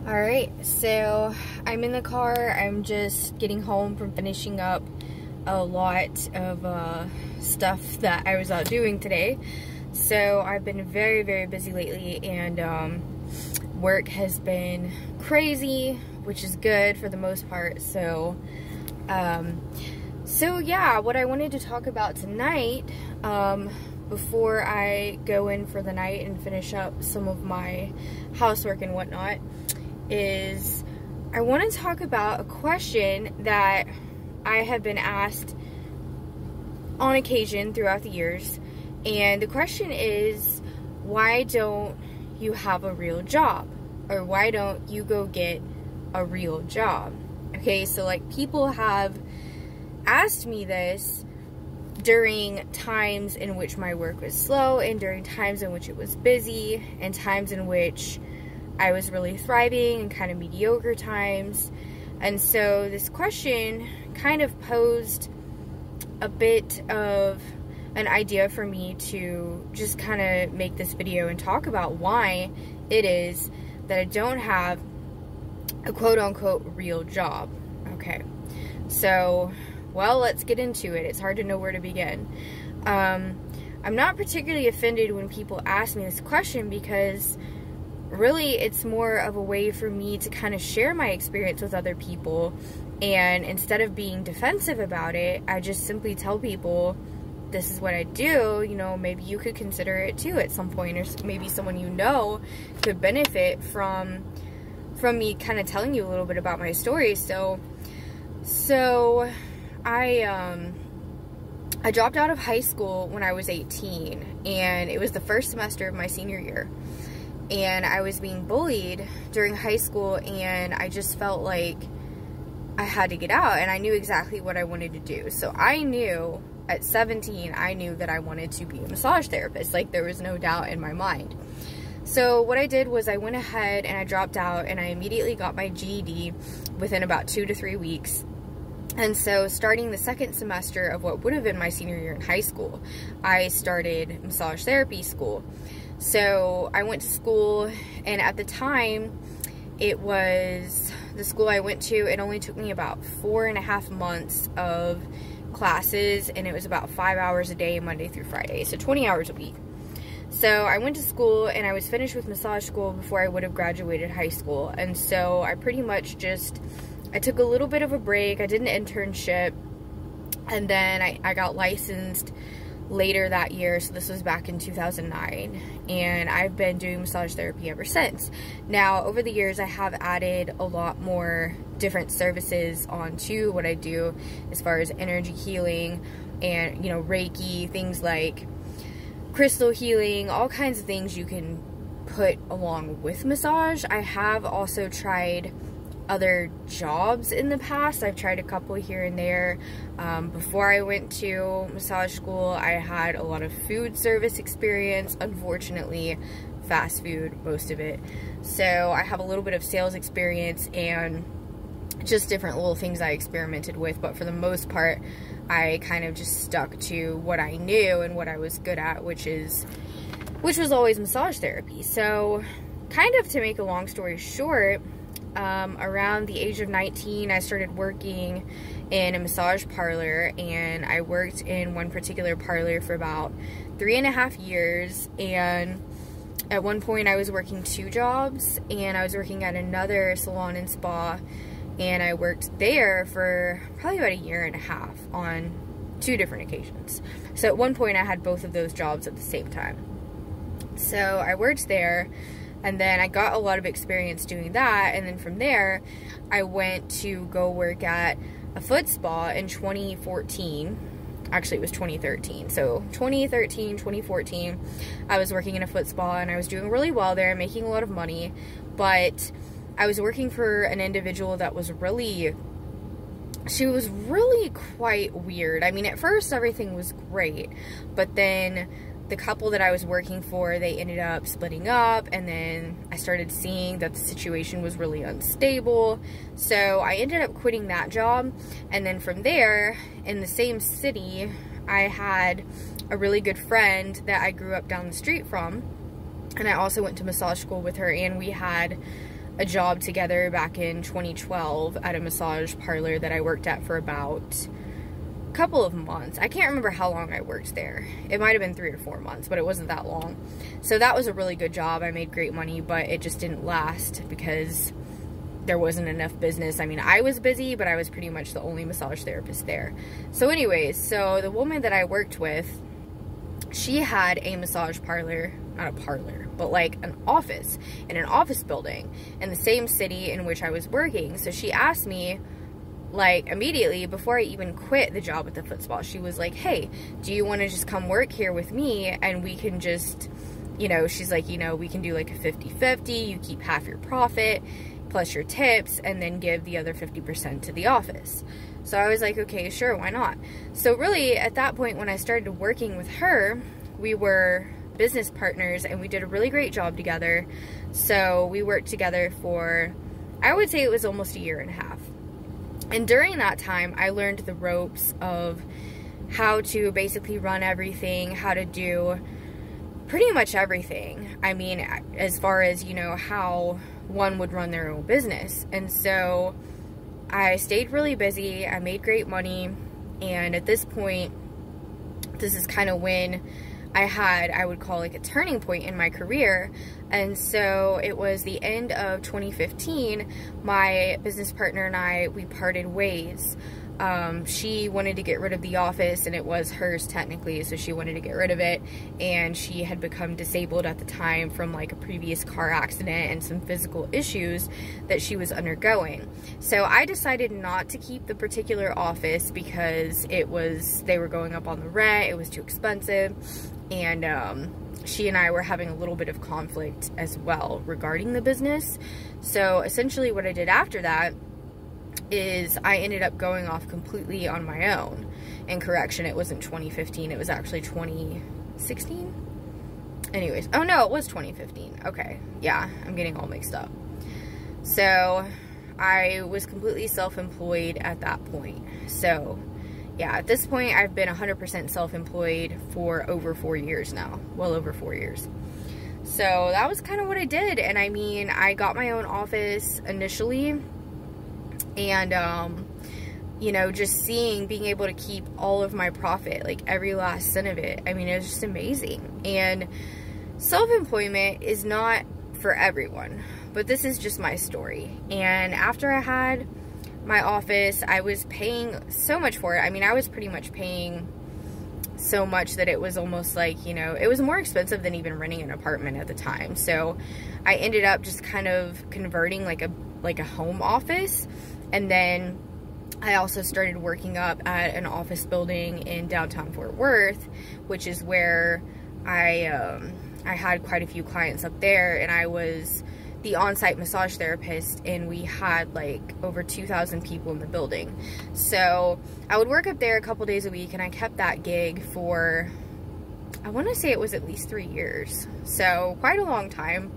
Alright, so I'm in the car. I'm just getting home from finishing up a lot of stuff that I was out doing today. So I've been very, very busy lately, and work has been crazy, which is good for the most part. So yeah, what I wanted to talk about tonight, before I go in for the night and finish up some of my housework and whatnot, is I want to talk about a question that I have been asked on occasion throughout the years. And the question is, why don't you have a real job? Or why don't you go get a real job? Okay, so like people have asked me this during times in which my work was slow, and during times in which it was busy, and times in which I was really thriving, and kind of mediocre times. And so this question kind of posed a bit of an idea for me to just kind of make this video and talk about why it is that I don't have a quote-unquote real job. Okay, so, well, let's get into it. It's hard to know where to begin. I'm not particularly offended when people ask me this question, because really it's more of a way for me to kind of share my experience with other people. And instead of being defensive about it, I just simply tell people, this is what I do, you know, maybe you could consider it too at some point, or maybe someone you know could benefit from me kind of telling you a little bit about my story. So I dropped out of high school when I was 18, and it was the first semester of my senior year. And I was being bullied during high school, and I just felt like I had to get out, and I knew exactly what I wanted to do. So I knew, at 17, I knew that I wanted to be a massage therapist. Like, there was no doubt in my mind. So what I did was I went ahead and I dropped out, and I immediately got my GED within about 2 to 3 weeks. And so starting the second semester of what would have been my senior year in high school, I started massage therapy school. So I went to school, and at the time, it was the school I went to, it only took me about 4.5 months of classes, and it was about 5 hours a day, Monday through Friday, so 20 hours a week. So I went to school, and I was finished with massage school before I would have graduated high school. And so I pretty much I took a little bit of a break. I did an internship, and then I got licensed later that year. So this was back in 2009, and I've been doing massage therapy ever since. Now, over the years, I have added a lot more different services onto what I do, as far as energy healing and, you know, Reiki, things like crystal healing, all kinds of things you can put along with massage. I have also tried other jobs in the past. I've tried a couple here and there. Before I went to massage school, I had a lot of food service experience. Unfortunately, fast food, most of it. So I have a little bit of sales experience and just different little things I experimented with. But for the most part, I kind of just stuck to what I knew and what I was good at, which was always massage therapy. So kind of to make a long story short, around the age of 19, I started working in a massage parlor, and I worked in one particular parlor for about 3.5 years. And at one point I was working 2 jobs, and I was working at another salon and spa, and I worked there for probably about 1.5 years on 2 different occasions. So at one point I had both of those jobs at the same time. So I worked there, and then I got a lot of experience doing that, and then from there, I went to go work at a foot spa in 2014. Actually, it was 2013. So 2013, 2014, I was working in a foot spa, and I was doing really well there, making a lot of money, but I was working for an individual that was she was really quite weird. I mean, at first, everything was great, but then the couple that I was working for, they ended up splitting up, and then I started seeing that the situation was really unstable. So I ended up quitting that job, and then from there, in the same city, I had a really good friend that I grew up down the street from, and I also went to massage school with her, and we had a job together back in 2012 at a massage parlor that I worked at for about a couple of months. I can't remember how long I worked there. It might have been 3 or 4 months, but it wasn't that long. So that was a really good job. I made great money, but it just didn't last because there wasn't enough business. I mean, I was busy, but I was pretty much the only massage therapist there. So anyways, so the woman that I worked with, she had a massage parlor, not a parlor, but like an office in an office building in the same city in which I was working. So she asked me, like, immediately before I even quit the job at the foot spa, she was like, hey, do you want to just come work here with me and we can just, you know, she's like, you know, we can do like a 50-50, you keep half your profit plus your tips and then give the other 50% to the office. So I was like, okay, sure, why not? So really at that point when I started working with her, we were business partners and we did a really great job together. So we worked together for, I would say it was almost a year and a half. And during that time, I learned the ropes of how to basically run everything, how to do pretty much everything. I mean, as far as, you know, how one would run their own business. And so I stayed really busy, I made great money, and at this point, this is kind of when I had, I would call like a turning point in my career. And so it was the end of 2015, my business partner and I, we parted ways. She wanted to get rid of the office, and it was hers technically, so she wanted to get rid of it, and she had become disabled at the time from like a previous car accident and some physical issues that she was undergoing. So I decided not to keep the particular office because it was, they were going up on the rent, it was too expensive, and she and I were having a little bit of conflict as well regarding the business. So essentially what I did after that is I ended up going off completely on my own. And correction, it wasn't 2015, it was actually 2016? Anyways, oh no, it was 2015. Okay, yeah, I'm getting all mixed up. So I was completely self-employed at that point. So yeah, at this point I've been 100% self-employed for over 4 years now, well over 4 years. So that was kind of what I did. And I mean, I got my own office initially, and you know, just being able to keep all of my profit, like every last cent of it, I mean, it was just amazing. And self-employment is not for everyone, but this is just my story. And after I had my office, I was paying so much for it. I mean, I was pretty much paying so much that it was almost like, you know, it was more expensive than even renting an apartment at the time. So I ended up just kind of converting like a home office. And then I also started working up at an office building in downtown Fort Worth, which is where I had quite a few clients up there, and I was the on-site massage therapist, and we had like over 2,000 people in the building. So I would work up there a couple days a week, and I kept that gig for, I want to say it was at least 3 years. So quite a long time.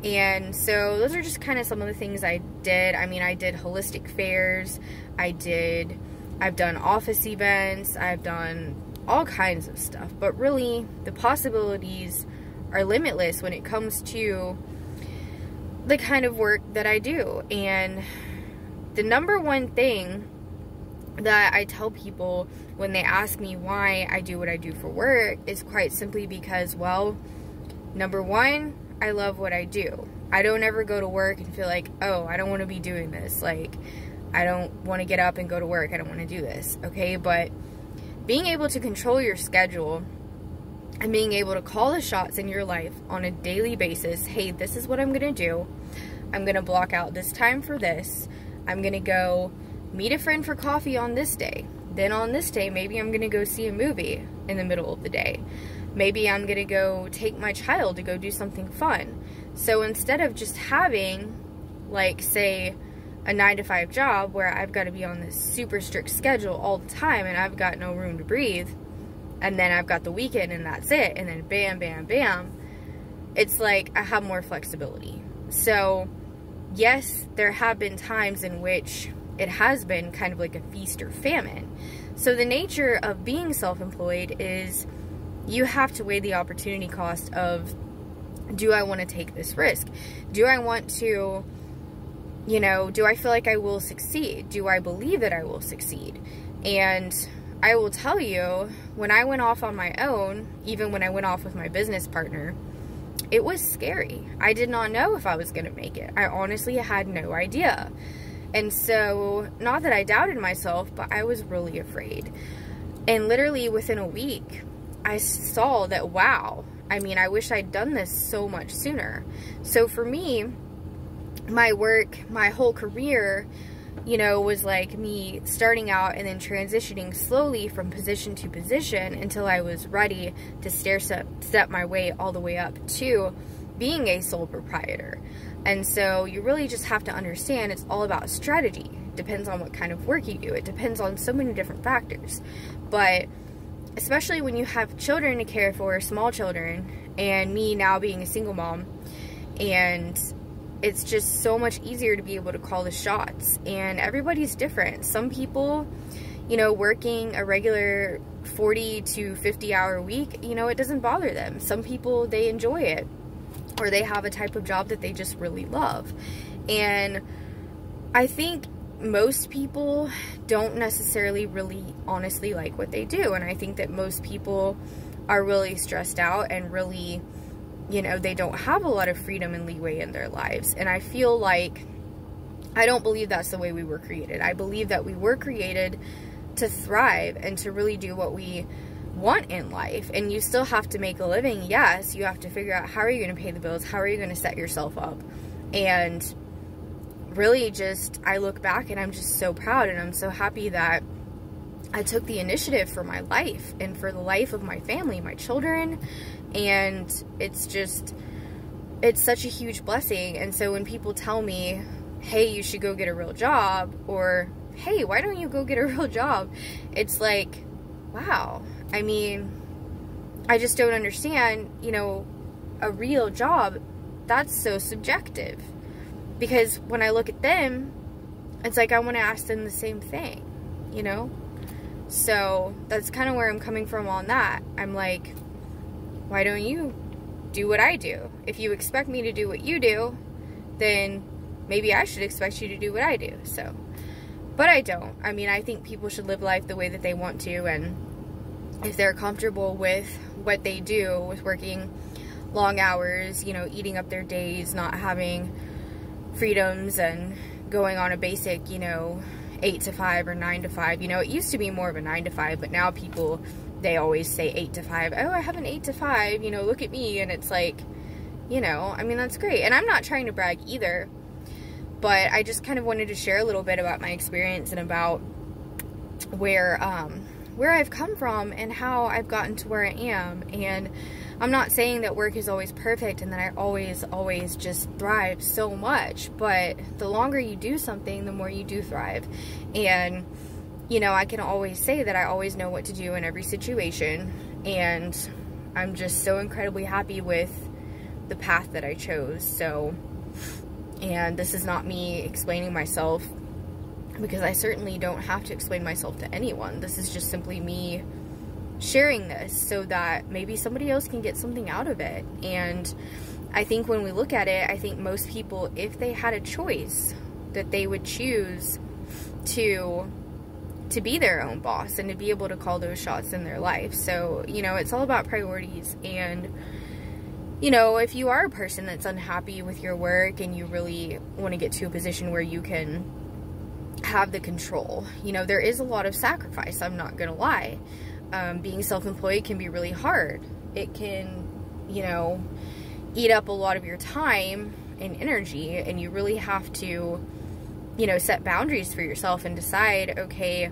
And so those are just kind of some of the things I did. I mean, I did holistic fairs, I've done office events, I've done all kinds of stuff, but really the possibilities are limitless when it comes to the kind of work that I do. And the number one thing that I tell people when they ask me why I do what I do for work is quite simply because, well, number one, I love what I do. I don't ever go to work and feel like, oh, I don't want to be doing this. Like, I don't want to get up and go to work. I don't want to do this. Okay, but being able to control your schedule and being able to call the shots in your life on a daily basis, hey, this is what I'm going to do. I'm going to block out this time for this. I'm going to go meet a friend for coffee on this day. Then on this day, maybe I'm going to go see a movie in the middle of the day. Maybe I'm going to go take my child to go do something fun. So instead of just having, like, say, a 9-to-5 job where I've got to be on this super strict schedule all the time and I've got no room to breathe, and then I've got the weekend and that's it, and then bam, bam, bam, it's like I have more flexibility. So yes, there have been times in which it has been kind of like a feast or famine. So the nature of being self-employed is you have to weigh the opportunity cost of, do I want to take this risk? Do I want to you know, do I feel like I will succeed? Do I believe that I will succeed? And I will tell you, when I went off on my own, even when I went off with my business partner, it was scary. I did not know if I was going to make it. I honestly had no idea. And so, not that I doubted myself, but I was really afraid. And literally within a week, I saw that, wow, I mean, I wish I'd done this so much sooner. So for me, my work, my whole career, you know, was like me starting out and then transitioning slowly from position to position until I was ready to step my way all the way up to being a sole proprietor. And so you really just have to understand it's all about strategy. Depends on what kind of work you do. It depends on so many different factors. But especially when you have children to care for, small children, and me now being a single mom, and it's just so much easier to be able to call the shots. And everybody's different. Some people, you know, working a regular 40 to 50 hour week, you know, it doesn't bother them. Some people, they enjoy it, or they have a type of job that they just really love. And I think most people don't necessarily really honestly like what they do. And I think that most people are really stressed out and really, you know, they don't have a lot of freedom and leeway in their lives. And I feel like, I don't believe that's the way we were created. I believe that we were created to thrive and to really do what we want in life. And you still have to make a living. Yes, you have to figure out, how are you going to pay the bills? How are you going to set yourself up? And really just, I look back and I'm just so proud, and I'm so happy that I took the initiative for my life and for the life of my family, my children. And it's just, it's such a huge blessing. And so when people tell me, hey, you should go get a real job, or hey, why don't you go get a real job? It's like, wow. I mean, I just don't understand, you know, a real job, that's so subjective. Because when I look at them, it's like I want to ask them the same thing, you know? So that's kind of where I'm coming from on that. I'm like, why don't you do what I do? If you expect me to do what you do, then maybe I should expect you to do what I do. So, but I don't. I mean, I think people should live life the way that they want to, and if they're comfortable with what they do, with working long hours, you know, eating up their days, not having freedoms, and going on a basic, you know, 8 to 5 or 9 to 5. You know, it used to be more of a 9 to 5, but now people, they always say 8 to 5. Oh, I have an 8 to 5, you know, look at me. And it's like, you know, I mean, that's great. And I'm not trying to brag either, but I just kind of wanted to share a little bit about my experience and about where I've come from and how I've gotten to where I am. And I'm not saying that work is always perfect and that I always just thrive so much, but the longer you do something, the more you do thrive. And, you know, I can always say that I always know what to do in every situation, and I'm just so incredibly happy with the path that I chose. So, and this is not me explaining myself, because I certainly don't have to explain myself to anyone. This is just simply me sharing this so that maybe somebody else can get something out of it. And I think when we look at it, I think most people, if they had a choice, that they would choose to be their own boss and to be able to call those shots in their life. So, you know, it's all about priorities. And, you know, if you are a person that's unhappy with your work and you really want to get to a position where you can have the control, you know, there is a lot of sacrifice, I'm not gonna lie. Being self-employed can be really hard. It can, you know, eat up a lot of your time and energy, and you really have to, you know, set boundaries for yourself and decide, okay,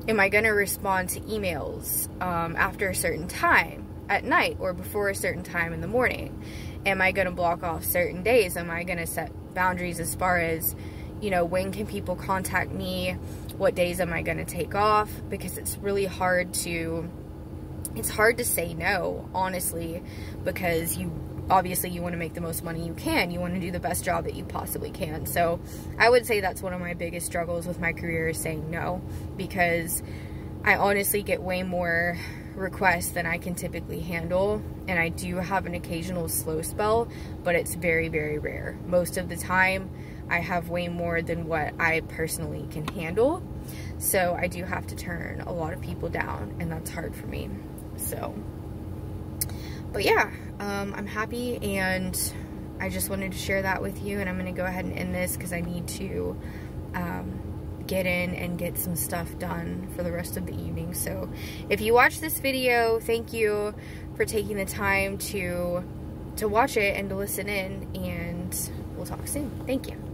am I going to respond to emails after a certain time at night or before a certain time in the morning? Am I going to block off certain days? Am I going to set boundaries as far as, you know, when can people contact me? What days am I going to take off? Because it's really hard to, it's hard to say no, honestly, because you obviously you want to make the most money you can. You want to do the best job that you possibly can. So I would say that's one of my biggest struggles with my career, is saying no, because I honestly get way more requests than I can typically handle. And I do have an occasional slow spell, but it's very, very rare. Most of the time, I have way more than what I personally can handle. So I do have to turn a lot of people down, and that's hard for me. So, but yeah, I'm happy, and I just wanted to share that with you, and I'm going to go ahead and end this because I need to get in and get some stuff done for the rest of the evening. So if you watch this video, thank you for taking the time to watch it and to listen in, and we'll talk soon. Thank you.